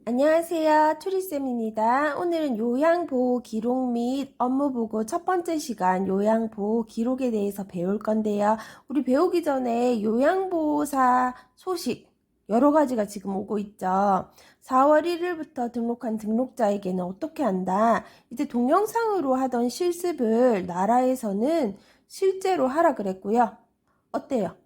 안녕하세요. 추리쌤입니다. 오늘은 요양보호 기록 및 업무보고 첫 번째 시간 요양보호 기록에 대해서 배울 건데요. 우리 배우기 전에 요양보호사 소식 여러 가지가 지금 오고 있죠. 4월 1일부터 등록한 등록자에게는 어떻게 한다. 이제 동영상으로 하던 실습을 나라에서는 실제로 하라 그랬고요. 어때요?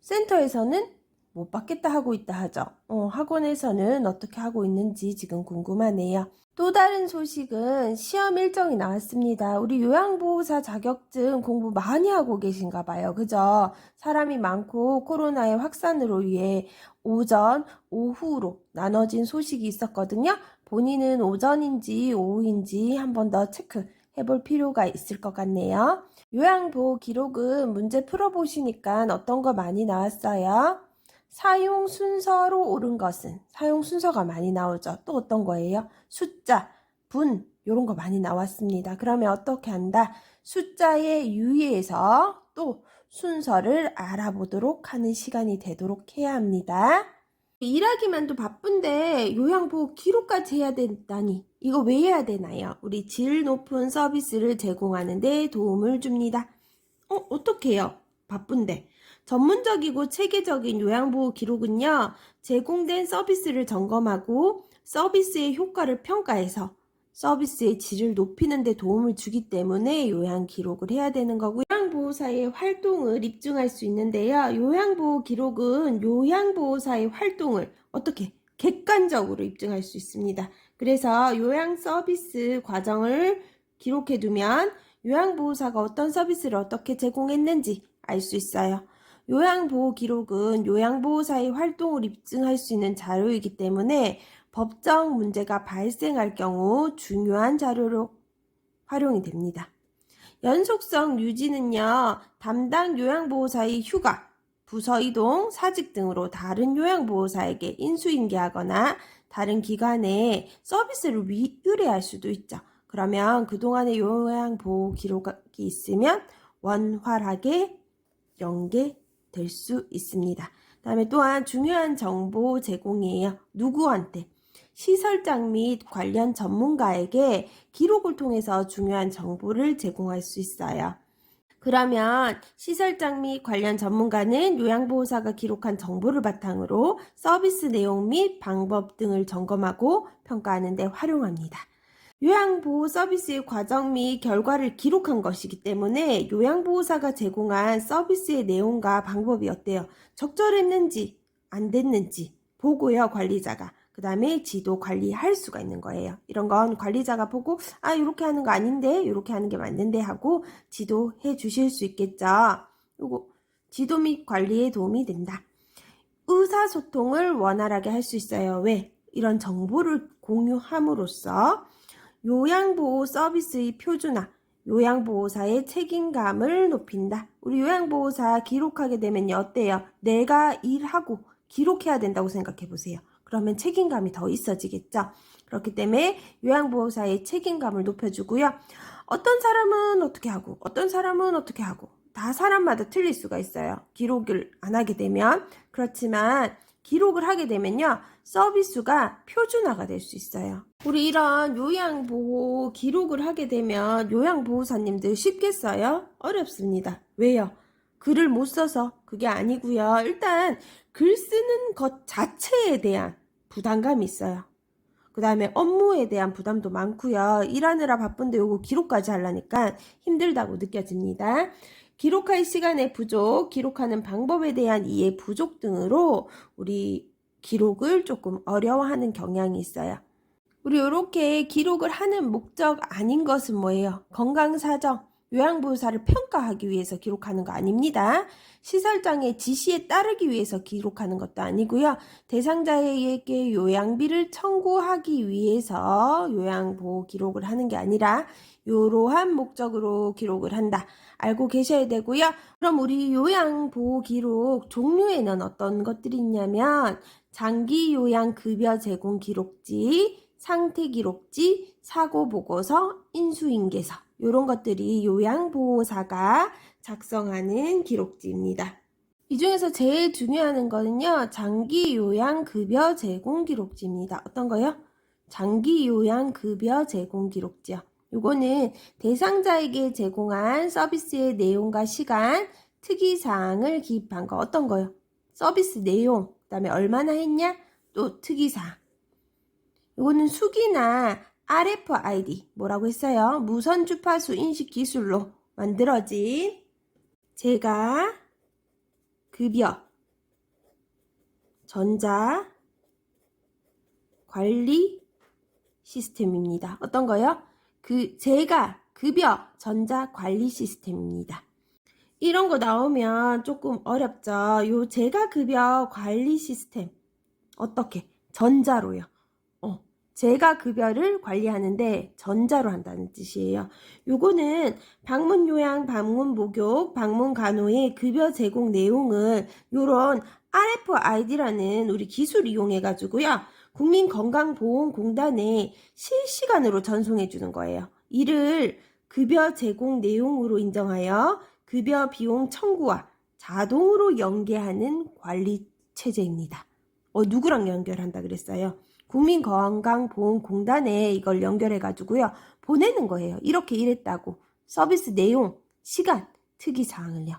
센터에서는 못 받겠다 하고 있다 하죠. 학원에서는 어떻게 하고 있는지 지금 궁금하네요. 또 다른 소식은 시험 일정이 나왔습니다. 우리 요양보호사 자격증 공부 많이 하고 계신가 봐요. 그죠? 사람이 많고 코로나의 확산으로 위해 오전, 오후로 나눠진 소식이 있었거든요. 본인은 오전인지 오후인지 한 번 더 체크해볼 필요가 있을 것 같네요. 요양보호 기록은 문제 풀어보시니까 어떤 거 많이 나왔어요? 사용 순서로 옳은 것은 사용 순서가 많이 나오죠. 또 어떤 거예요? 숫자, 분 이런 거 많이 나왔습니다. 그러면 어떻게 한다? 숫자에 유의해서 또 순서를 알아보도록 하는 시간이 되도록 해야 합니다. 일하기만도 바쁜데 요양보호 기록까지 해야 된다니 이거 왜 해야 되나요? 우리 질 높은 서비스를 제공하는 데 도움을 줍니다. 어떻게 해요? 바쁜데. 전문적이고 체계적인 요양보호 기록은요, 제공된 서비스를 점검하고 서비스의 효과를 평가해서 서비스의 질을 높이는 데 도움을 주기 때문에 요양 기록을 해야 되는 거고요. 요양보호사의 활동을 입증할 수 있는데요. 요양보호 기록은 요양보호사의 활동을 어떻게 객관적으로 입증할 수 있습니다. 그래서 요양 서비스 과정을 기록해 두면 요양보호사가 어떤 서비스를 어떻게 제공했는지 알 수 있어요. 요양보호 기록은 요양보호사의 활동을 입증할 수 있는 자료이기 때문에 법적 문제가 발생할 경우 중요한 자료로 활용이 됩니다. 연속성 유지는요, 담당 요양보호사의 휴가, 부서 이동, 사직 등으로 다른 요양보호사에게 인수인계하거나 다른 기관에 서비스를 의뢰할 수도 있죠. 그러면 그동안의 요양보호 기록이 있으면 원활하게 연계될 수 있습니다. 다음에 또한 중요한 정보 제공이에요. 누구한테? 시설장 및 관련 전문가에게 기록을 통해서 중요한 정보를 제공할 수 있어요. 그러면 시설장 및 관련 전문가는 요양보호사가 기록한 정보를 바탕으로 서비스 내용 및 방법 등을 점검하고 평가하는 데 활용합니다. 요양보호 서비스의 과정 및 결과를 기록한 것이기 때문에 요양보호사가 제공한 서비스의 내용과 방법이 어때요? 적절했는지 안 됐는지 보고요, 관리자가. 그 다음에 지도 관리할 수가 있는 거예요. 이런 건 관리자가 보고 이렇게 하는 거 아닌데 이렇게 하는 게 맞는데 하고 지도해 주실 수 있겠죠. 요거 지도 및 관리에 도움이 된다. 의사소통을 원활하게 할 수 있어요. 왜? 이런 정보를 공유함으로써 요양보호 서비스의 표준화, 요양보호사의 책임감을 높인다. 우리 요양보호사 기록하게 되면 어때요? 내가 일하고 기록해야 된다고 생각해 보세요. 그러면 책임감이 더 있어지겠죠. 그렇기 때문에 요양보호사의 책임감을 높여주고요. 어떤 사람은 어떻게 하고 어떤 사람은 어떻게 하고 다 사람마다 틀릴 수가 있어요. 기록을 안 하게 되면. 그렇지만 기록을 하게 되면요, 서비스가 표준화가 될 수 있어요. 우리 이런 요양보호 기록을 하게 되면 요양보호사님들 쉽겠어요? 어렵습니다. 왜요? 글을 못 써서 그게 아니고요. 일단 글 쓰는 것 자체에 대한 부담감이 있어요. 그 다음에 업무에 대한 부담도 많고요. 일하느라 바쁜데 요거 기록까지 하려니까 힘들다고 느껴집니다. 기록할 시간의 부족, 기록하는 방법에 대한 이해 부족 등으로 우리 기록을 조금 어려워하는 경향이 있어요. 우리 이렇게 기록을 하는 목적 아닌 것은 뭐예요? 건강사정, 요양보호사를 평가하기 위해서 기록하는 거 아닙니다. 시설장의 지시에 따르기 위해서 기록하는 것도 아니고요. 대상자에게 요양비를 청구하기 위해서 요양보호 기록을 하는 게 아니라 이러한 목적으로 기록을 한다. 알고 계셔야 되고요. 그럼 우리 요양보호 기록 종류에는 어떤 것들이 있냐면 장기요양급여 제공 기록지, 상태기록지, 사고보고서, 인수인계서 이런 것들이 요양보호사가 작성하는 기록지입니다. 이 중에서 제일 중요한 거는요, 장기 요양 급여 제공 기록지입니다. 어떤 거요? 장기 요양 급여 제공 기록지요. 요거는 대상자에게 제공한 서비스의 내용과 시간, 특이사항을 기입한 거. 어떤 거요? 서비스 내용, 그 다음에 얼마나 했냐? 또 특이사항. 요거는 수기나 RFID, 뭐라고 했어요? 무선 주파수 인식 기술로 만들어진 제가 급여 전자 관리 시스템입니다. 어떤 거요? 제가 급여 전자 관리 시스템입니다. 이런 거 나오면 조금 어렵죠. 요 제가 급여 관리 시스템 어떻게? 전자로요. 제가 급여를 관리하는데 전자로 한다는 뜻이에요. 요거는 방문 요양, 방문 목욕, 방문 간호의 급여 제공 내용을 요런 RFID라는 우리 기술 이용해 가지고요. 국민건강보험공단에 실시간으로 전송해 주는 거예요. 이를 급여 제공 내용으로 인정하여 급여 비용 청구와 자동으로 연계하는 관리 체제입니다. 누구랑 연결한다 그랬어요? 국민건강보험공단에 이걸 연결해가지고요. 보내는 거예요. 이렇게 일했다고. 서비스 내용, 시간, 특이사항을요.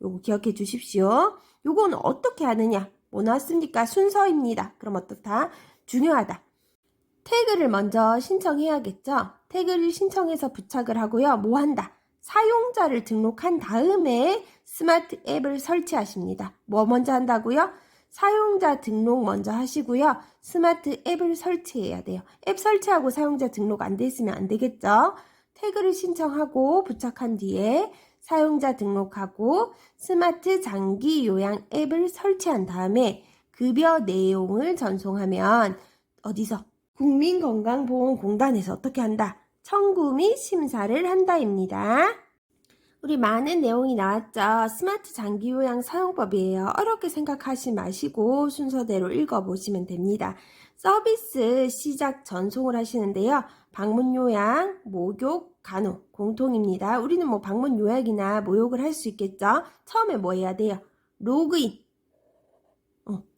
요거 기억해 주십시오. 요거는 어떻게 하느냐? 뭐 나왔습니까? 순서입니다. 그럼 어떻다? 중요하다. 태그를 먼저 신청해야겠죠? 태그를 신청해서 부착을 하고요. 뭐 한다? 사용자를 등록한 다음에 스마트 앱을 설치하십니다. 뭐 먼저 한다고요? 사용자 등록 먼저 하시고요. 스마트 앱을 설치해야 돼요. 앱 설치하고 사용자 등록 안 돼 있으면 안 되겠죠? 태그를 신청하고 부착한 뒤에 사용자 등록하고 스마트 장기 요양 앱을 설치한 다음에 급여 내용을 전송하면 어디서? 국민건강보험공단에서 어떻게 한다? 청구 및 심사를 한다입니다. 우리 많은 내용이 나왔죠. 스마트 장기요양 사용법이에요. 어렵게 생각하지 마시고 순서대로 읽어보시면 됩니다. 서비스 시작 전송을 하시는데요. 방문 요양, 목욕, 간호 공통입니다. 우리는 뭐 방문 요약이나 목욕을 할 수 있겠죠. 처음에 뭐 해야 돼요? 로그인.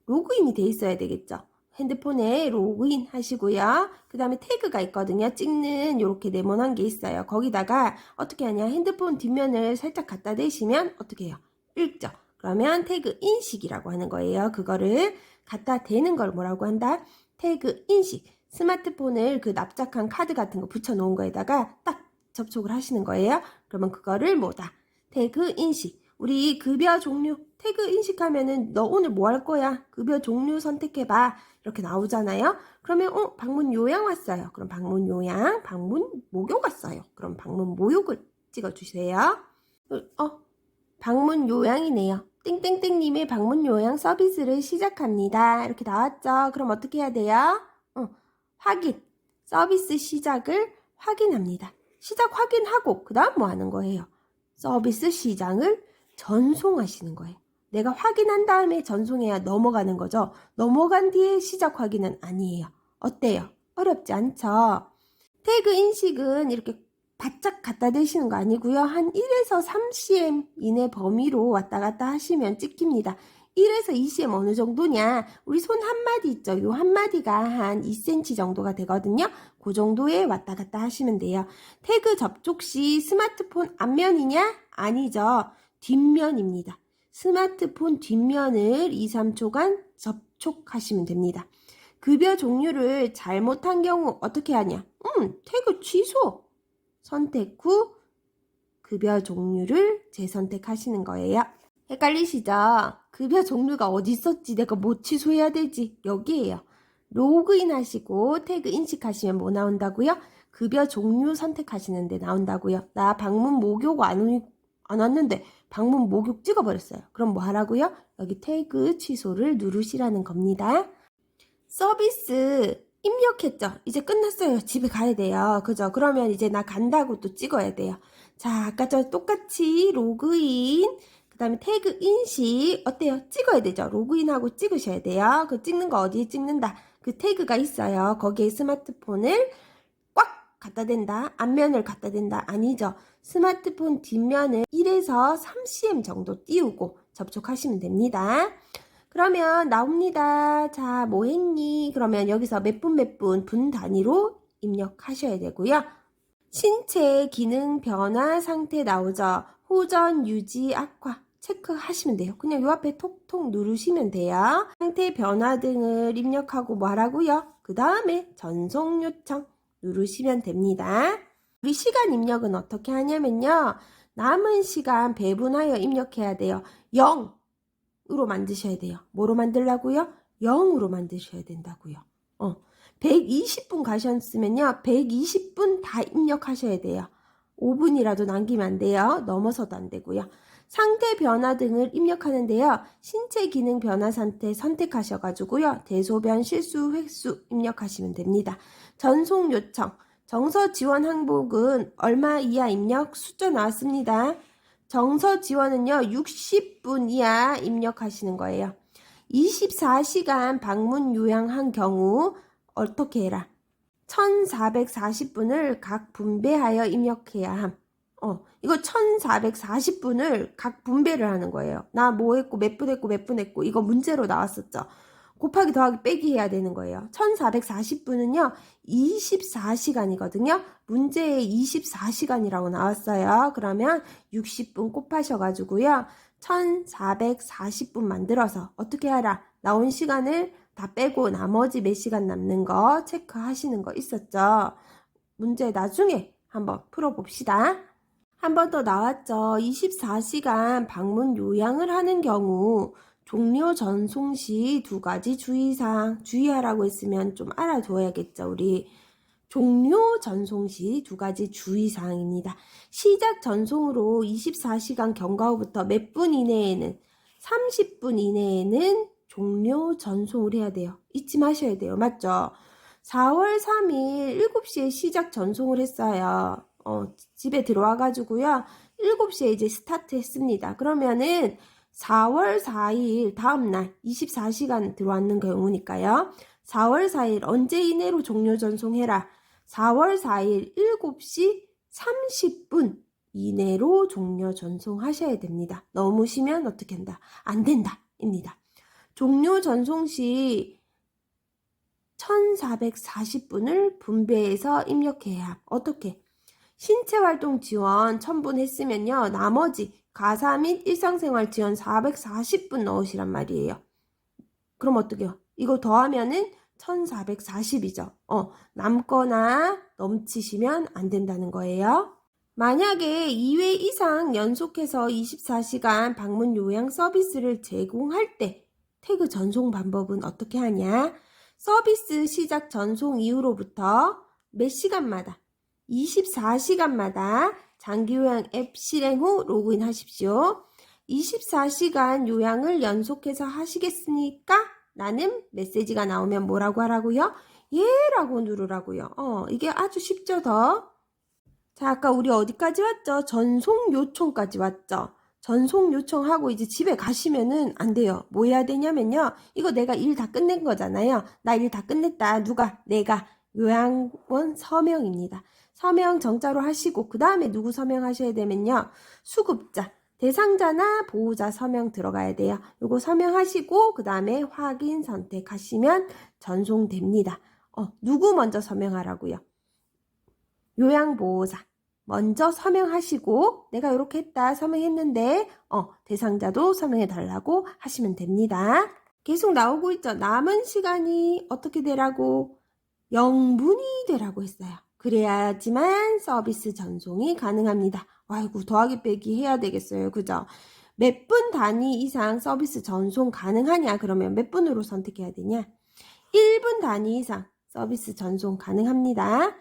로그인이 돼 있어야 되겠죠. 핸드폰에 로그인 하시고요. 그 다음에 태그가 있거든요. 찍는 이렇게 네모난 게 있어요. 거기다가 어떻게 하냐. 핸드폰 뒷면을 살짝 갖다 대시면 어떻게 해요? 읽죠. 그러면 태그 인식이라고 하는 거예요. 그거를 갖다 대는 걸 뭐라고 한다? 태그 인식. 스마트폰을 그 납작한 카드 같은 거 붙여놓은 거에다가 딱 접촉을 하시는 거예요. 그러면 그거를 뭐다? 태그 인식. 우리 급여 종류 태그 인식하면은 너 오늘 뭐 할 거야? 급여 종류 선택해봐. 이렇게 나오잖아요. 그러면 방문 요양 왔어요. 그럼 방문 요양, 방문 목욕 왔어요. 그럼 방문 목욕을 찍어주세요. 방문 요양이네요. 땡땡땡님의 방문 요양 서비스를 시작합니다. 이렇게 나왔죠. 그럼 어떻게 해야 돼요? 확인. 서비스 시작을 확인합니다. 시작 확인하고 그 다음 뭐 하는 거예요? 서비스 시장을 전송하시는 거예요. 내가 확인한 다음에 전송해야 넘어가는 거죠. 넘어간 뒤에 시작 확인은 아니에요. 어때요? 어렵지 않죠? 태그 인식은 이렇게 바짝 갖다 대시는 거 아니고요. 한 1에서 3cm 이내 범위로 왔다 갔다 하시면 찍힙니다. 1에서 2cm 어느 정도냐? 우리 손 한 마디 있죠? 요 한 마디가 한 2cm 정도가 되거든요. 그 정도에 왔다 갔다 하시면 돼요. 태그 접촉 시 스마트폰 앞면이냐? 아니죠. 뒷면입니다. 스마트폰 뒷면을 2, 3초간 접촉하시면 됩니다. 급여 종류를 잘못한 경우 어떻게 하냐? 태그 취소. 선택 후 급여 종류를 재선택하시는 거예요. 헷갈리시죠? 급여 종류가 어디 있었지? 내가 뭐 취소해야 되지? 여기에요. 로그인 하시고 태그 인식하시면 뭐 나온다고요? 급여 종류 선택하시는데 나온다고요. 나 방문 목욕 안 왔는데 방문 목욕 찍어버렸어요. 그럼 뭐 하라고요? 여기 태그 취소를 누르시라는 겁니다. 서비스 입력했죠? 이제 끝났어요. 집에 가야 돼요. 그죠? 그러면 이제 나 간다고 또 찍어야 돼요. 자, 아까 저 똑같이 로그인, 그 다음에 태그 인식, 어때요? 찍어야 되죠? 로그인하고 찍으셔야 돼요. 그 찍는 거 어디에 찍는다? 그 태그가 있어요. 거기에 스마트폰을 꽉 갖다 댄다. 앞면을 갖다 댄다. 아니죠. 스마트폰 뒷면을 1에서 3cm 정도 띄우고 접촉하시면 됩니다. 그러면 나옵니다. 자, 뭐 했니? 그러면 여기서 몇 분 분 단위로 입력하셔야 되고요. 신체 기능 변화 상태 나오죠. 호전, 유지, 악화 체크하시면 돼요. 그냥 요 앞에 톡톡 누르시면 돼요. 상태 변화 등을 입력하고 뭐하라고요? 그 다음에 전송 요청 누르시면 됩니다. 우리 시간 입력은 어떻게 하냐면요. 남은 시간 배분하여 입력해야 돼요. 0으로 만드셔야 돼요. 뭐로 만들라고요? 0으로 만드셔야 된다고요. 120분 가셨으면요. 120분 다 입력하셔야 돼요. 5분이라도 남기면 안 돼요. 넘어서도 안 되고요. 상태 변화 등을 입력하는데요. 신체 기능 변화 상태 선택하셔가지고요. 대소변 실수 횟수 입력하시면 됩니다. 전송 요청. 정서 지원 항목은 얼마 이하 입력 숫자 나왔습니다. 정서 지원은요. 60분 이하 입력하시는 거예요. 24시간 방문 요양한 경우 어떻게 해라? 1440분을 각 분배하여 입력해야 함. 이거 1440분을 각 분배를 하는 거예요. 나 뭐 했고 몇 분 했고 몇 분 했고 이거 문제로 나왔었죠. 곱하기 더하기 빼기 해야 되는 거예요. 1440분은요. 24시간이거든요. 문제에 24시간이라고 나왔어요. 그러면 60분 곱하셔가지고요. 1440분 만들어서 어떻게 하라? 나온 시간을 다 빼고 나머지 몇 시간 남는 거 체크하시는 거 있었죠. 문제 나중에 한번 풀어봅시다. 한 번 더 나왔죠. 24시간 방문 요양을 하는 경우 종료 전송 시 2가지 주의사항 주의하라고 했으면 좀 알아둬야겠죠. 우리 종료 전송 시 2가지 주의사항입니다. 시작 전송으로 24시간 경과 후부터 몇 분 이내에는 30분 이내에는 종료 전송을 해야 돼요. 잊지 마셔야 돼요. 맞죠? 4월 3일 7시에 시작 전송을 했어요. 집에 들어와가지고요. 7시에 이제 스타트 했습니다. 그러면은 4월 4일 다음날 24시간 들어왔는 경우니까요. 4월 4일 언제 이내로 종료 전송해라. 4월 4일 7시 30분 이내로 종료 전송하셔야 됩니다. 넘으시면 어떻게 한다? 안 된다. 입니다. 종료 전송 시 1440분을 분배해서 입력해야 함. 어떻게? 신체활동 지원 1000분 했으면요. 나머지 가사 및 일상생활 지원 440분 넣으시란 말이에요. 그럼 어떡해요? 이거 더하면은 1440이죠. 남거나 넘치시면 안 된다는 거예요. 만약에 2회 이상 연속해서 24시간 방문 요양 서비스를 제공할 때 태그 전송 방법은 어떻게 하냐? 서비스 시작 전송 이후로부터 몇 시간마다 24시간마다 장기요양 앱 실행 후 로그인 하십시오. 24시간 요양을 연속해서 하시겠습니까? 라는 메시지가 나오면 뭐라고 하라고요? 예 라고 누르라고요. 이게 아주 쉽죠 더. 자, 아까 우리 어디까지 왔죠? 전송 요청까지 왔죠? 전송 요청하고 이제 집에 가시면은 안 돼요. 뭐 해야 되냐면요. 이거 내가 일 다 끝낸 거잖아요. 나 일 다 끝냈다. 누가? 내가. 요양원 서명입니다. 서명 정자로 하시고 그 다음에 누구 서명하셔야 되면요. 수급자, 대상자나 보호자 서명 들어가야 돼요. 요거 서명하시고 그 다음에 확인 선택하시면 전송됩니다. 누구 먼저 서명하라고요? 요양보호자 먼저 서명하시고 내가 이렇게 했다 서명했는데 대상자도 서명해 달라고 하시면 됩니다. 계속 나오고 있죠. 남은 시간이 어떻게 되라고? 0분이 되라고 했어요. 그래야지만 서비스 전송이 가능합니다. 아이고 더하기 빼기 해야 되겠어요. 그죠? 몇 분 단위 이상 서비스 전송 가능하냐? 그러면 몇 분으로 선택해야 되냐? 1분 단위 이상 서비스 전송 가능합니다.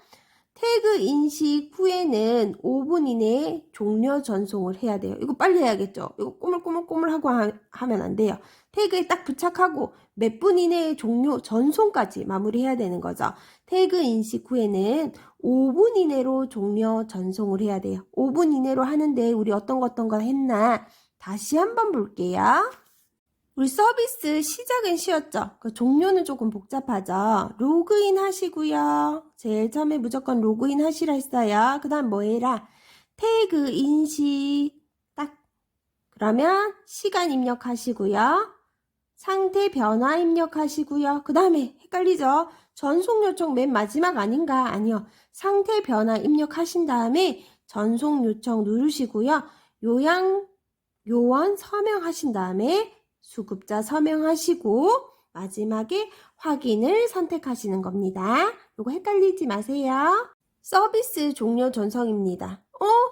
태그 인식 후에는 5분 이내에 종료 전송을 해야 돼요. 이거 빨리 해야겠죠? 이거 꼬물꼬물꼬물 하고 하면 안 돼요. 태그에 딱 부착하고 몇 분 이내에 종료 전송까지 마무리해야 되는 거죠. 태그 인식 후에는 5분 이내로 종료 전송을 해야 돼요. 5분 이내로 하는데 우리 어떤 거 했나? 다시 한번 볼게요. 우리 서비스 시작은 쉬웠죠? 그 종료는 조금 복잡하죠? 로그인 하시고요. 제일 처음에 무조건 로그인 하시라 했어요. 그 다음 뭐 해라? 태그 인식 딱 그러면 시간 입력하시고요. 상태 변화 입력하시고요. 그 다음에 헷갈리죠? 전송 요청 맨 마지막 아닌가? 아니요. 상태 변화 입력하신 다음에 전송 요청 누르시고요. 요원 서명하신 다음에 수급자 서명하시고 마지막에 확인을 선택하시는 겁니다. 요거 헷갈리지 마세요. 서비스 종료 전송입니다.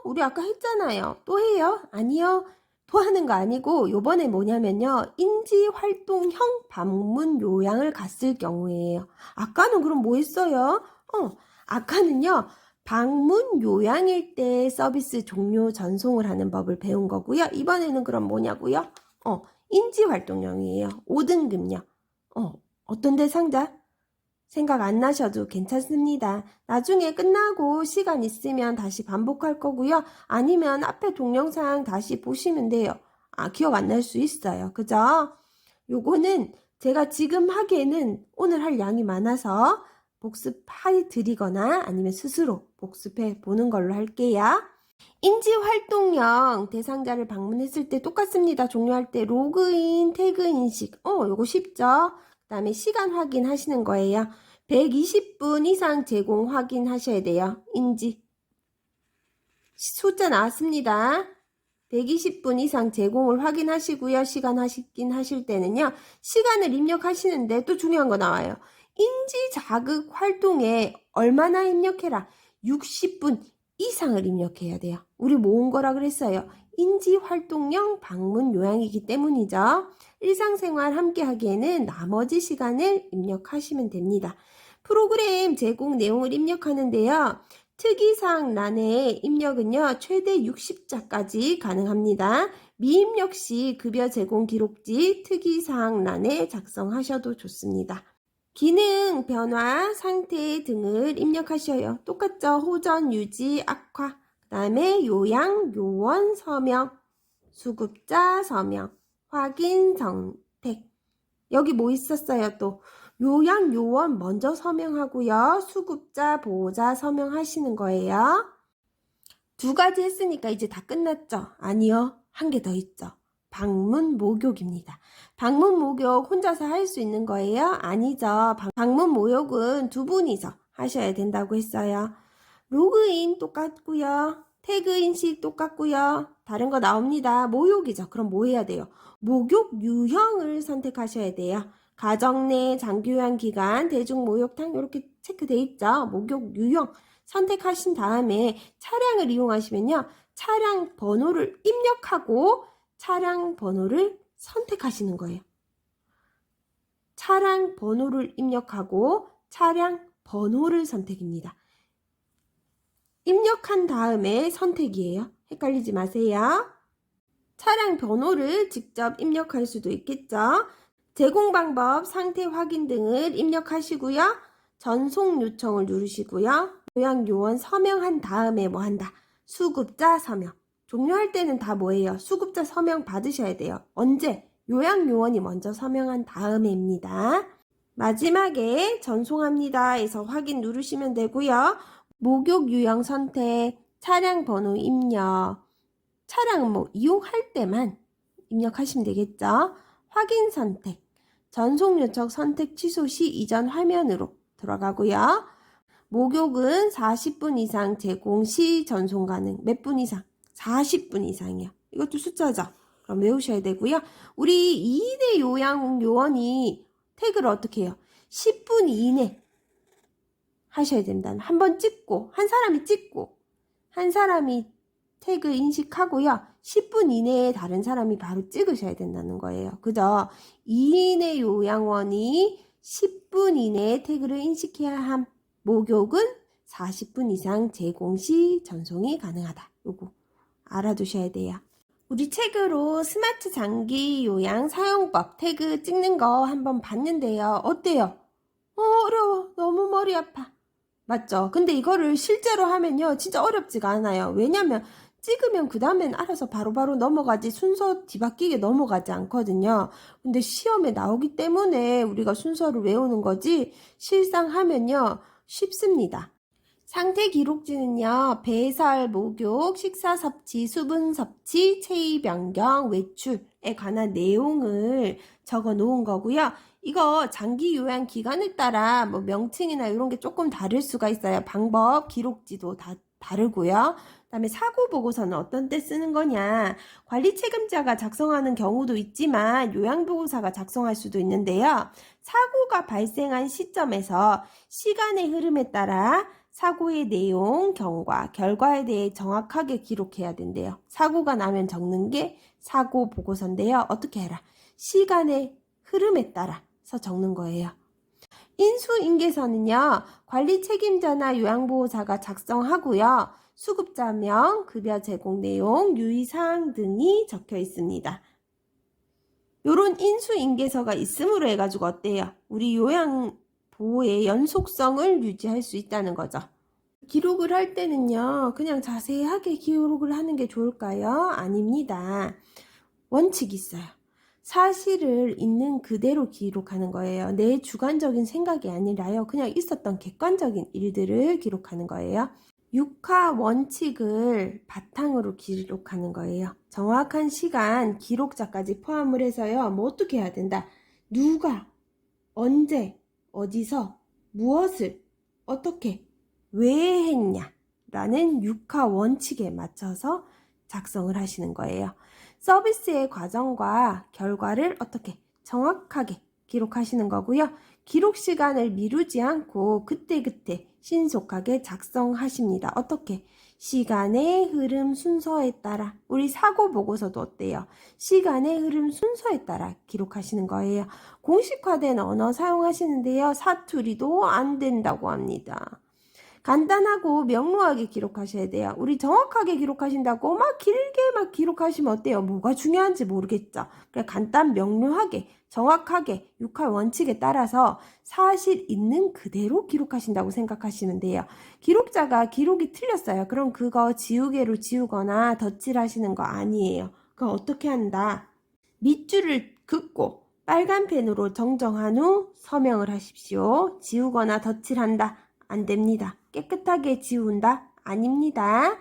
우리 아까 했잖아요. 또 해요? 아니요. 또 하는 거 아니고 요번에 뭐냐면요. 인지활동형 방문 요양을 갔을 경우에요. 아까는 그럼 뭐 했어요? 아까는요. 방문 요양일 때 서비스 종료 전송을 하는 법을 배운 거고요. 이번에는 그럼 뭐냐고요? 인지활동형이에요. 5등급요. 어떤 대상자? 생각 안 나셔도 괜찮습니다. 나중에 끝나고 시간 있으면 다시 반복할 거고요. 아니면 앞에 동영상 다시 보시면 돼요. 기억 안 날 수 있어요. 그죠? 요거는 제가 지금 하기에는 오늘 할 양이 많아서 복습해 드리거나 아니면 스스로 복습해 보는 걸로 할게요. 인지활동형 대상자를 방문했을 때 똑같습니다. 종료할 때 로그인, 태그 인식. 요거 쉽죠? 그 다음에 시간 확인하시는 거예요. 120분 이상 제공 확인하셔야 돼요. 인지. 숫자 나왔습니다. 120분 이상 제공을 확인하시고요. 시간 하실 때는요. 시간을 입력하시는데 또 중요한 거 나와요. 인지 자극 활동에 얼마나 입력해라. 60분 이상을 입력해야 돼요. 우리 모은 거라 그랬어요. 인지활동형 방문 요양이기 때문이죠. 일상생활 함께 하기에는 나머지 시간을 입력하시면 됩니다. 프로그램 제공 내용을 입력하는데요. 특이사항 란의 입력은요. 최대 60자까지 가능합니다. 미입력 시 급여 제공 기록지 특이사항 란에 작성하셔도 좋습니다. 기능, 변화, 상태 등을 입력하셔요. 똑같죠? 호전, 유지, 악화. 그 다음에 요양, 요원, 서명, 수급자, 서명, 확인, 선택. 여기 뭐 있었어요? 또 요양, 요원 먼저 서명하고요. 수급자, 보호자 서명하시는 거예요. 2가지 했으니까 이제 다 끝났죠? 아니요. 한 개 더 있죠. 방문 목욕입니다. 방문 목욕 혼자서 할 수 있는 거예요? 아니죠. 방문 목욕은 2분이서 하셔야 된다고 했어요. 로그인 똑같고요. 태그 인식 똑같고요. 다른 거 나옵니다. 목욕이죠. 그럼 뭐 해야 돼요? 목욕 유형을 선택하셔야 돼요. 가정 내 장기요양 기간 대중 목욕탕 이렇게 체크돼 있죠. 목욕 유형 선택하신 다음에 차량을 이용하시면요. 차량 번호를 입력하고 차량 번호를 선택하시는 거예요. 차량 번호를 입력하고 차량 번호를 선택입니다. 입력한 다음에 선택이에요. 헷갈리지 마세요. 차량 번호를 직접 입력할 수도 있겠죠. 제공 방법, 상태 확인 등을 입력하시고요. 전송 요청을 누르시고요. 요양 요원 서명한 다음에 뭐 한다? 수급자 서명. 종료할 때는 다 뭐예요? 수급자 서명 받으셔야 돼요. 언제? 요양 요원이 먼저 서명한 다음에입니다. 마지막에 전송합니다 해서 확인 누르시면 되고요. 목욕 유형 선택, 차량 번호 입력. 차량 뭐 이용할 때만 입력하시면 되겠죠. 확인 선택. 전송 요청 선택 취소 시 이전 화면으로 들어가고요. 목욕은 40분 이상 제공 시 전송 가능. 몇 분 이상? 40분 이상이요. 이것도 숫자죠. 그럼 외우셔야 되고요. 우리 2대 요양 요원이 태그를 어떻게 해요? 10분 이내 하셔야 된다는. 한번 찍고 한 사람이 태그 인식하고요. 10분 이내에 다른 사람이 바로 찍으셔야 된다는 거예요. 그죠? 2인의 요양원이 10분 이내에 태그를 인식해야 함. 목욕은 40분 이상 제공 시 전송이 가능하다. 요거 알아두셔야 돼요. 우리 책으로 스마트 장기 요양 사용법 태그 찍는 거 한번 봤는데요. 어때요? 어려워. 너무 머리 아파. 맞죠? 근데 이거를 실제로 하면요. 진짜 어렵지가 않아요. 왜냐면 찍으면 그 다음엔 알아서 바로바로 넘어가지 순서 뒤바뀌게 넘어가지 않거든요. 근데 시험에 나오기 때문에 우리가 순서를 외우는 거지 실상 하면요. 쉽습니다. 상태 기록지는요, 배설, 목욕, 식사 섭취, 수분 섭취, 체위 변경, 외출에 관한 내용을 적어 놓은 거고요. 이거 장기 요양 기간에 따라 뭐 명칭이나 이런 게 조금 다를 수가 있어요. 방법, 기록지도 다 다르고요. 그다음에 사고 보고서는 어떤 때 쓰는 거냐? 관리 책임자가 작성하는 경우도 있지만 요양보호사가 작성할 수도 있는데요. 사고가 발생한 시점에서 시간의 흐름에 따라 사고의 내용, 경과, 결과에 대해 정확하게 기록해야 된대요. 사고가 나면 적는 게 사고 보고서인데요. 어떻게 해라? 시간의 흐름에 따라서 적는 거예요. 인수인계서는요, 관리 책임자나 요양보호사가 작성하고요. 수급자명, 급여 제공 내용, 유의사항 등이 적혀 있습니다. 요런 인수인계서가 있음으로 해가지고 어때요? 우리 요양보호의 연속성을 유지할 수 있다는 거죠. 기록을 할 때는요, 그냥 자세하게 기록을 하는 게 좋을까요? 아닙니다. 원칙이 있어요. 사실을 있는 그대로 기록하는 거예요. 내 주관적인 생각이 아니라요. 그냥 있었던 객관적인 일들을 기록하는 거예요. 육하 원칙을 바탕으로 기록하는 거예요. 정확한 시간, 기록자까지 포함을 해서요. 뭐 어떻게 해야 된다? 누가, 언제, 어디서, 무엇을, 어떻게, 왜 했냐? 라는 육하 원칙에 맞춰서 작성을 하시는 거예요. 서비스의 과정과 결과를 어떻게 정확하게 기록하시는 거고요. 기록 시간을 미루지 않고 그때그때 신속하게 작성하십니다. 어떻게? 시간의 흐름 순서에 따라. 우리 사고 보고서도 어때요? 시간의 흐름 순서에 따라 기록하시는 거예요. 공식화된 언어 사용하시는데요. 사투리도 안 된다고 합니다. 간단하고 명료하게 기록하셔야 돼요. 우리 정확하게 기록하신다고 막 길게 막 기록하시면 어때요? 뭐가 중요한지 모르겠죠. 그냥 간단 명료하게 정확하게 육할 원칙에 따라서 사실 있는 그대로 기록하신다고 생각하시면 돼요. 기록자가 기록이 틀렸어요. 그럼 그거 지우개로 지우거나 덧칠하시는 거 아니에요. 그거 어떻게 한다? 밑줄을 긋고 빨간 펜으로 정정한 후 서명을 하십시오. 지우거나 덧칠한다. 안 됩니다. 깨끗하게 지운다? 아닙니다.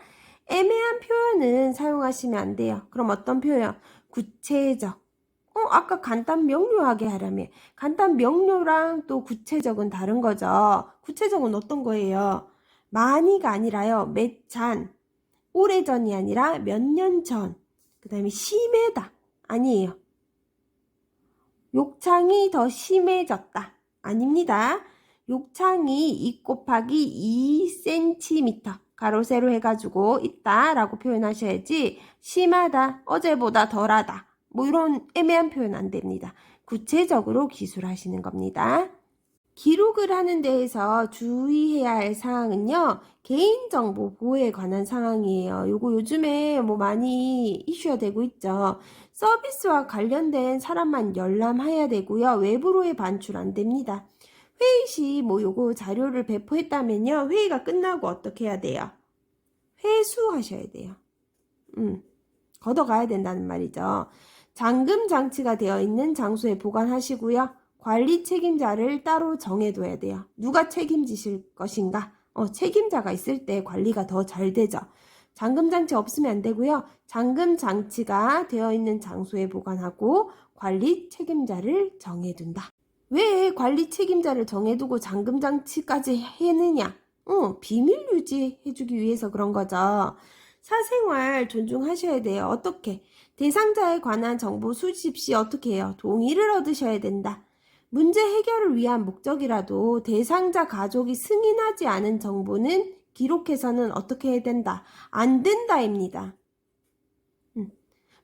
애매한 표현은 사용하시면 안 돼요. 그럼 어떤 표현? 구체적. 아까 간단 명료하게 하라며. 간단 명료랑 또 구체적은 다른 거죠. 구체적은 어떤 거예요? 많이가 아니라요. 몇 잔. 오래전이 아니라 몇 년 전. 그 다음에 심하다. 아니에요. 욕창이 더 심해졌다. 아닙니다. 욕창이 2 곱하기 2cm 가로 세로 해가지고 있다 라고 표현하셔야지 심하다, 어제보다 덜하다 뭐 이런 애매한 표현 안 됩니다. 구체적으로 기술하시는 겁니다. 기록을 하는 데에서 주의해야 할 사항은요. 개인정보 보호에 관한 상황이에요. 요거 요즘에 뭐 많이 이슈가 되고 있죠. 서비스와 관련된 사람만 열람해야 되고요. 외부로의 반출 안 됩니다. 회의 시 뭐 요거 자료를 배포했다면요. 회의가 끝나고 어떻게 해야 돼요? 회수하셔야 돼요. 걷어가야 된다는 말이죠. 잠금 장치가 되어 있는 장소에 보관하시고요. 관리 책임자를 따로 정해둬야 돼요. 누가 책임지실 것인가? 책임자가 있을 때 관리가 더 잘 되죠. 잠금 장치 없으면 안 되고요. 잠금 장치가 되어 있는 장소에 보관하고 관리 책임자를 정해둔다. 왜 관리 책임자를 정해두고 잠금 장치까지 해느냐? 비밀 유지해주기 위해서 그런 거죠. 사생활 존중하셔야 돼요. 어떻게? 대상자에 관한 정보 수집 시 어떻게 해요? 동의를 얻으셔야 된다. 문제 해결을 위한 목적이라도 대상자 가족이 승인하지 않은 정보는 기록해서는 어떻게 해야 된다? 안 된다입니다.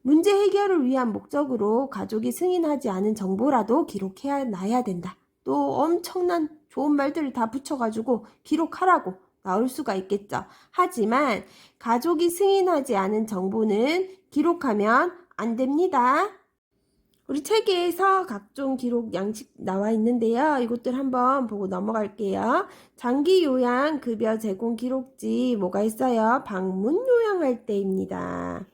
문제 해결을 위한 목적으로 가족이 승인하지 않은 정보라도 기록해 놔야 된다. 또 엄청난 좋은 말들을 다 붙여가지고 기록하라고 나올 수가 있겠죠. 하지만 가족이 승인하지 않은 정보는 기록하면 안 됩니다. 우리 책에서 각종 기록 양식 나와 있는데요. 이것들 한번 보고 넘어갈게요. 장기 요양 급여 제공 기록지 뭐가 있어요? 방문 요양할 때입니다.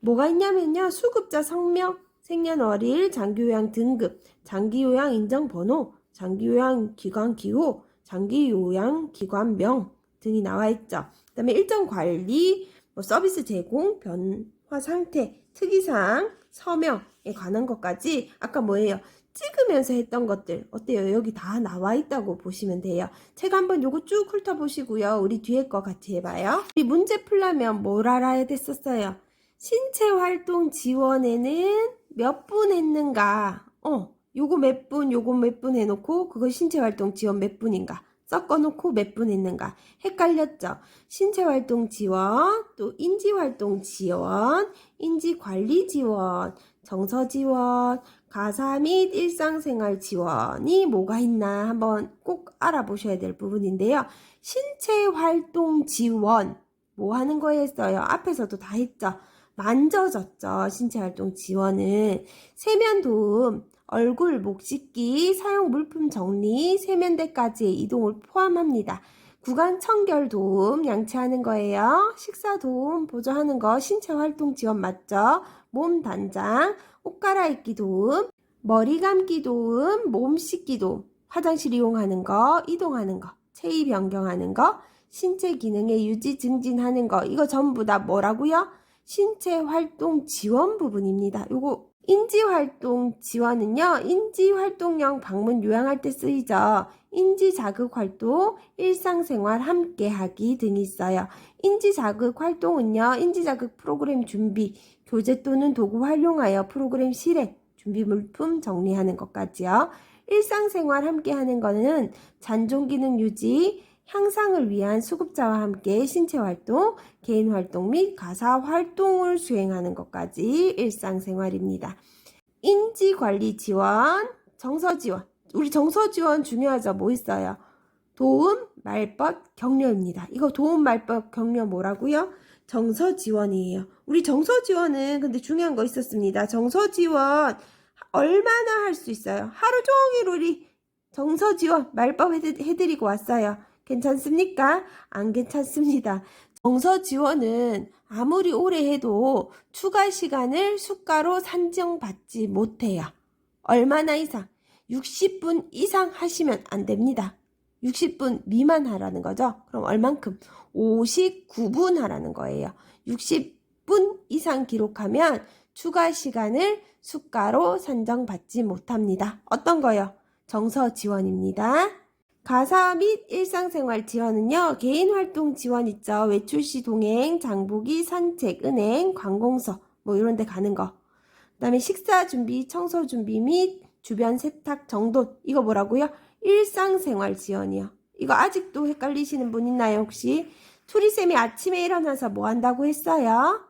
뭐가 있냐면요. 수급자 성명, 생년월일, 장기요양 등급, 장기요양 인정번호, 장기요양 기관 기호, 장기요양 기관명 등이 나와 있죠. 그 다음에 일정 관리, 뭐 서비스 제공, 변화 상태, 특이사항, 서명에 관한 것까지 아까 뭐예요? 찍으면서 했던 것들 어때요? 여기 다 나와 있다고 보시면 돼요. 책 한번 요거 쭉 훑어보시고요. 우리 뒤에 거 같이 해봐요. 우리 문제 풀려면 뭘 알아야 됐었어요? 신체 활동 지원에는 몇 분 했는가? 요거 몇 분, 요거 몇 분 해놓고 그거 신체 활동 지원 몇 분인가? 섞어놓고 몇 분 했는가? 헷갈렸죠? 신체 활동 지원, 또 인지 활동 지원, 인지 관리 지원, 정서 지원, 가사 및 일상생활 지원이 뭐가 있나 한번 꼭 알아보셔야 될 부분인데요. 신체 활동 지원, 뭐 하는 거였어요? 앞에서도 다 했죠? 만져졌죠? 신체 활동 지원은 세면 도움, 얼굴, 목 씻기, 사용 물품 정리, 세면대까지의 이동을 포함합니다. 구강 청결 도움, 양치하는 거예요. 식사 도움, 보조하는 거, 신체 활동 지원 맞죠? 몸 단장, 옷 갈아입기 도움, 머리 감기 도움, 몸 씻기 도움, 화장실 이용하는 거, 이동하는 거, 체위 변경하는 거, 신체 기능의 유지 증진하는 거, 이거 전부 다 뭐라고요? 신체 활동 지원 부분입니다. 요거 인지활동 지원은요, 인지활동형 방문 요양할 때 쓰이죠. 인지자극활동, 일상생활 함께하기 등이 있어요. 인지자극활동은요, 인지자극 프로그램 준비, 교재 또는 도구 활용하여 프로그램 실행, 준비 물품 정리하는 것까지요. 일상생활 함께하는 거는 잔존기능 유지, 향상을 위한 수급자와 함께 신체활동, 개인활동 및 가사활동을 수행하는 것까지 일상생활입니다. 인지관리 지원, 정서지원. 우리 정서지원 중요하죠? 뭐 있어요? 도움, 말벗, 격려입니다. 이거 도움, 말벗, 격려 뭐라고요? 정서지원이에요. 우리 정서지원은 근데 중요한 거 있었습니다. 정서지원 얼마나 할 수 있어요? 하루 종일 우리 정서지원 말벗 해드리고 왔어요. 괜찮습니까? 안 괜찮습니다. 정서 지원은 아무리 오래 해도 추가 시간을 수가로 산정받지 못해요. 얼마나 이상? 60분 이상 하시면 안 됩니다. 60분 미만 하라는 거죠. 그럼 얼만큼? 59분 하라는 거예요. 60분 이상 기록하면 추가 시간을 수가로 산정받지 못합니다. 어떤 거요? 정서 지원입니다. 가사 및 일상생활 지원은요, 개인활동 지원 있죠. 외출 시 동행, 장보기, 산책, 은행, 관공서, 뭐 이런 데 가는 거. 그 다음에 식사 준비, 청소 준비 및 주변 세탁, 정돈. 이거 뭐라고요? 일상생활 지원이요. 이거 아직도 헷갈리시는 분 있나요, 혹시? 투리쌤이 아침에 일어나서 뭐 한다고 했어요?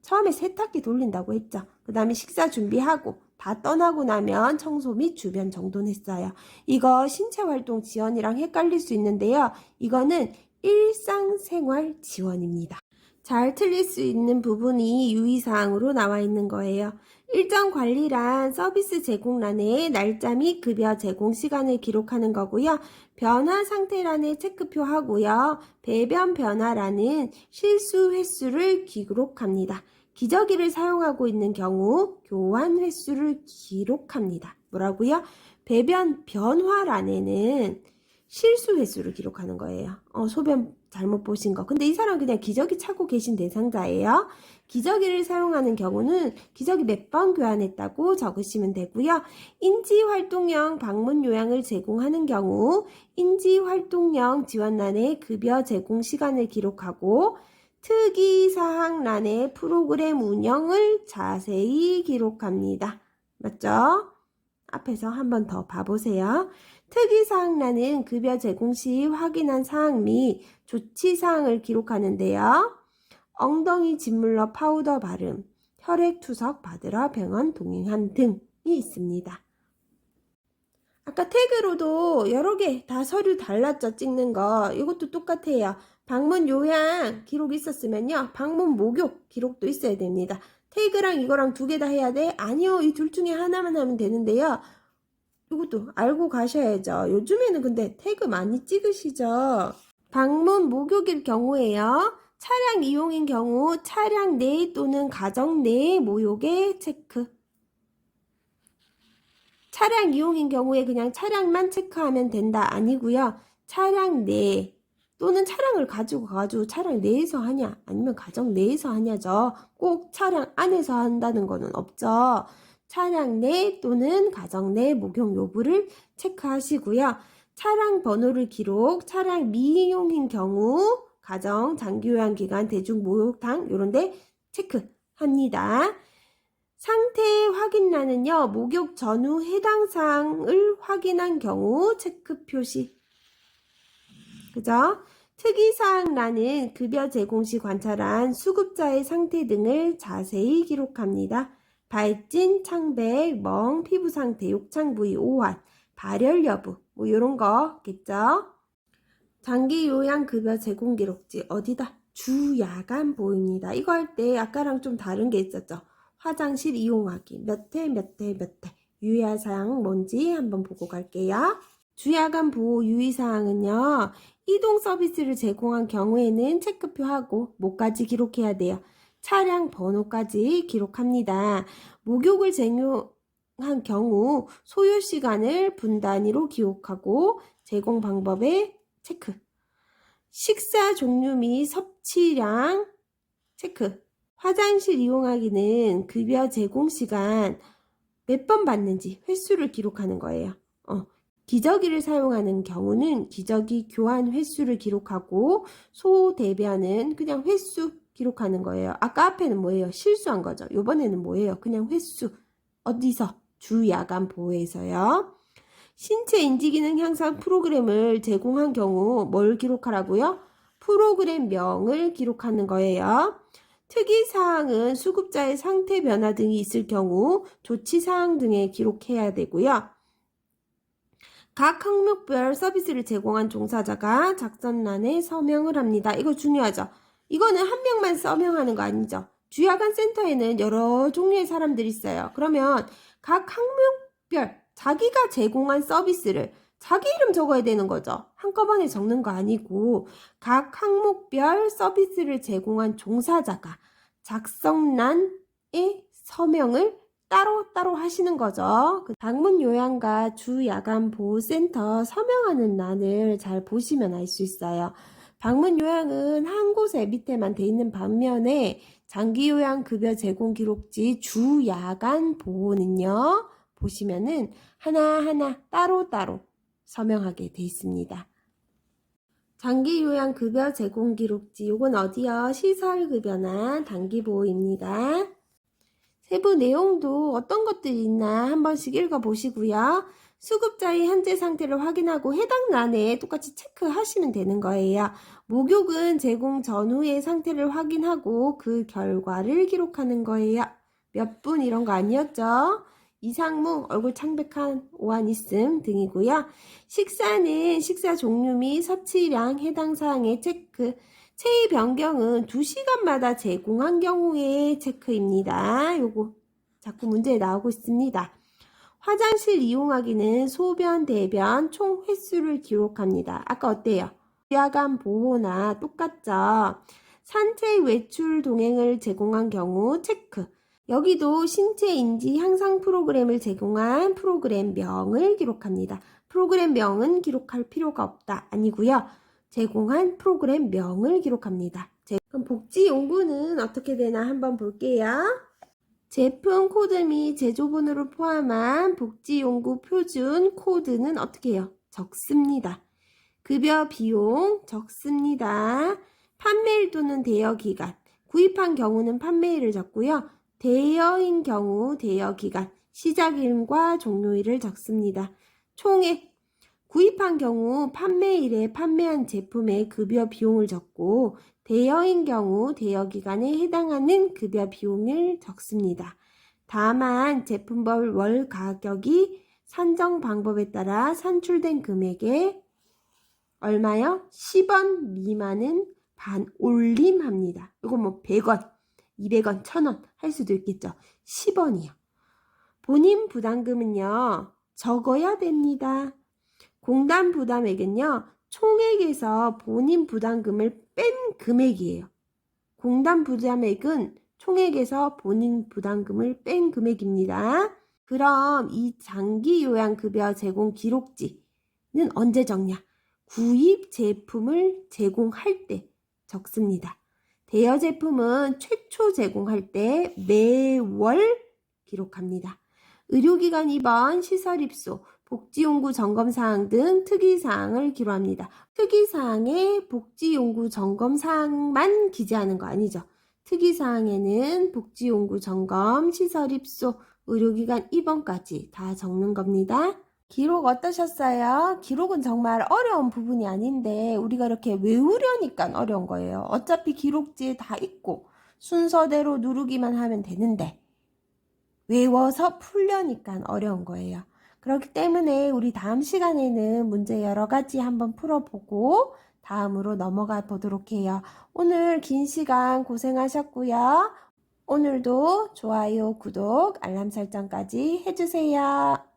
처음에 세탁기 돌린다고 했죠. 그 다음에 식사 준비하고 다 떠나고 나면 청소 및 주변 정돈했어요. 이거 신체활동 지원이랑 헷갈릴 수 있는데요. 이거는 일상생활 지원입니다. 잘 틀릴 수 있는 부분이 유의사항으로 나와 있는 거예요. 일정 관리란 서비스 제공란에 날짜 및 급여 제공 시간을 기록하는 거고요. 변화 상태란에 체크표 하고요. 배변 변화란은 실수 횟수를 기록합니다. 기저귀를 사용하고 있는 경우 교환 횟수를 기록합니다. 뭐라고요? 배변 변화란에는 실수 횟수를 기록하는 거예요. 소변 잘못 보신 거. 근데 이 사람 그냥 기저귀 차고 계신 대상자예요. 기저귀를 사용하는 경우는 기저귀 몇 번 교환했다고 적으시면 되고요. 인지활동형 방문 요양을 제공하는 경우 인지활동형 지원란에 급여 제공 시간을 기록하고 특이사항란에 프로그램 운영을 자세히 기록합니다. 맞죠? 앞에서 한 번 더 봐보세요. 특이사항란은 급여 제공 시 확인한 사항 및 조치사항을 기록하는데요. 엉덩이 짓물러 파우더 바름, 혈액투석 받으러 병원 동행한 등이 있습니다. 아까 태그로도 여러 개 다 서류 달랐죠? 찍는 거. 이것도 똑같아요. 방문 요양 기록 있었으면요. 방문 목욕 기록도 있어야 됩니다. 태그랑 이거랑 두 개 다 해야 돼? 아니요. 이 둘 중에 하나만 하면 되는데요. 이것도 알고 가셔야죠. 요즘에는 근데 태그 많이 찍으시죠? 방문 목욕일 경우에요. 차량 이용인 경우 차량 내 또는 가정 내 목욕에 체크. 차량 이용인 경우에 그냥 차량만 체크하면 된다. 아니고요. 차량 내 또는 차량을 가지고 가가지고 차량 내에서 하냐 아니면 가정 내에서 하냐죠. 꼭 차량 안에서 한다는 거는 없죠. 차량 내 또는 가정 내 목욕 여부를 체크하시고요. 차량 번호를 기록, 차량 미이용인 경우 가정, 장기요양 기간, 대중 목욕탕 이런 데 체크합니다. 상태 확인란은요. 목욕 전후 해당 사항을 확인한 경우 체크 표시. 그죠? 특이사항란은 급여 제공 시 관찰한 수급자의 상태 등을 자세히 기록합니다. 발진, 창백, 멍, 피부 상태, 욕창 부위, 오한, 발열 여부 뭐 이런 거겠죠. 장기 요양 급여 제공 기록지 어디다? 주 야간 보입니다. 이거 할 때 아까랑 좀 다른 게 있었죠. 화장실 이용하기 몇 회 몇 회 몇 회 유의사항 뭔지 한번 보고 갈게요. 주야간 보호 유의사항은요. 이동 서비스를 제공한 경우에는 체크표하고 뭐까지 기록해야 돼요. 차량 번호까지 기록합니다. 목욕을 제공한 경우 소요 시간을 분 단위로 기록하고 제공 방법에 체크. 식사 종류 및 섭취량 체크. 화장실 이용하기는 급여 제공 시간 몇 번 받는지 횟수를 기록하는 거예요. 기저귀를 사용하는 경우는 기저귀 교환 횟수를 기록하고 소대변은 그냥 횟수 기록하는 거예요. 아까 앞에는 뭐예요? 실수한 거죠. 이번에는 뭐예요? 그냥 횟수. 어디서? 주 야간 보호에서요. 신체 인지기능 향상 프로그램을 제공한 경우 뭘 기록하라고요? 프로그램명을 기록하는 거예요. 특이사항은 수급자의 상태 변화 등이 있을 경우 조치사항 등에 기록해야 되고요. 각 항목별 서비스를 제공한 종사자가 작성란에 서명을 합니다. 이거 중요하죠. 이거는 한 명만 서명하는 거 아니죠. 주야간 센터에는 여러 종류의 사람들이 있어요. 그러면 각 항목별 자기가 제공한 서비스를 자기 이름 적어야 되는 거죠. 한꺼번에 적는 거 아니고 각 항목별 서비스를 제공한 종사자가 작성란에 서명을 따로따로 하시는 거죠. 방문 요양과 주 야간 보호센터 서명하는 란을 잘 보시면 알 수 있어요. 방문 요양은 한 곳에 밑에만 돼 있는 반면에 장기 요양 급여 제공 기록지 주 야간 보호는요. 보시면은 하나하나 따로따로 서명하게 돼 있습니다. 장기 요양 급여 제공 기록지 요건 어디요? 시설 급여나 단기 보호입니다. 세부 내용도 어떤 것들이 있나 한 번씩 읽어보시고요. 수급자의 현재 상태를 확인하고 해당 란에 똑같이 체크하시면 되는 거예요. 목욕은 제공 전후의 상태를 확인하고 그 결과를 기록하는 거예요. 몇 분 이런 거 아니었죠? 이상무, 얼굴 창백한 오한 있음 등이고요. 식사는 식사 종류 및 섭취량 해당 사항의 체크. 체의 변경은 2시간마다 제공한 경우의 체크입니다. 요거 자꾸 문제에 나오고 있습니다. 화장실 이용하기는 소변, 대변 총 횟수를 기록합니다. 아까 어때요? 야간 보호나 똑같죠? 산책 외출 동행을 제공한 경우 체크. 여기도 신체 인지 향상 프로그램을 제공한 프로그램명을 기록합니다. 프로그램명은 기록할 필요가 없다. 아니고요. 제공한 프로그램명을 기록합니다. 그럼 복지용구는 어떻게 되나 한번 볼게요. 제품 코드 및 제조번호를 포함한 복지용구 표준 코드는 어떻게 해요? 적습니다. 급여 비용 적습니다. 판매일 또는 대여 기간. 구입한 경우는 판매일을 적고요. 대여인 경우 대여 기간, 시작일과 종료일을 적습니다. 총액. 구입한 경우 판매일에 판매한 제품의 급여 비용을 적고 대여인 경우 대여 기간에 해당하는 급여 비용을 적습니다. 다만 제품별 월 가격이 산정 방법에 따라 산출된 금액에 얼마요? 10원 미만은 반올림합니다. 이거 뭐 100원, 200원, 1000원 할 수도 있겠죠. 10원이요. 본인 부담금은요. 적어야 됩니다. 공단 부담액은요. 총액에서 본인 부담금을 뺀 금액이에요. 공단 부담액은 총액에서 본인 부담금을 뺀 금액입니다. 그럼 이 장기 요양급여 제공 기록지는 언제 적냐? 구입 제품을 제공할 때 적습니다. 대여 제품은 최초 제공할 때 매월 기록합니다. 의료기관 입원, 시설 입소, 복지용구 점검사항 등 특이사항을 기록합니다. 특이사항에 복지용구 점검사항만 기재하는 거 아니죠. 특이사항에는 복지용구 점검, 시설 입소, 의료기관 입원까지 다 적는 겁니다. 기록 어떠셨어요? 기록은 정말 어려운 부분이 아닌데 우리가 이렇게 외우려니까 어려운 거예요. 어차피 기록지에 다 있고 순서대로 누르기만 하면 되는데 외워서 풀려니까 어려운 거예요. 그렇기 때문에 우리 다음 시간에는 문제 여러 가지 한번 풀어보고 다음으로 넘어가 보도록 해요. 오늘 긴 시간 고생하셨고요. 오늘도 좋아요, 구독, 알람 설정까지 해주세요.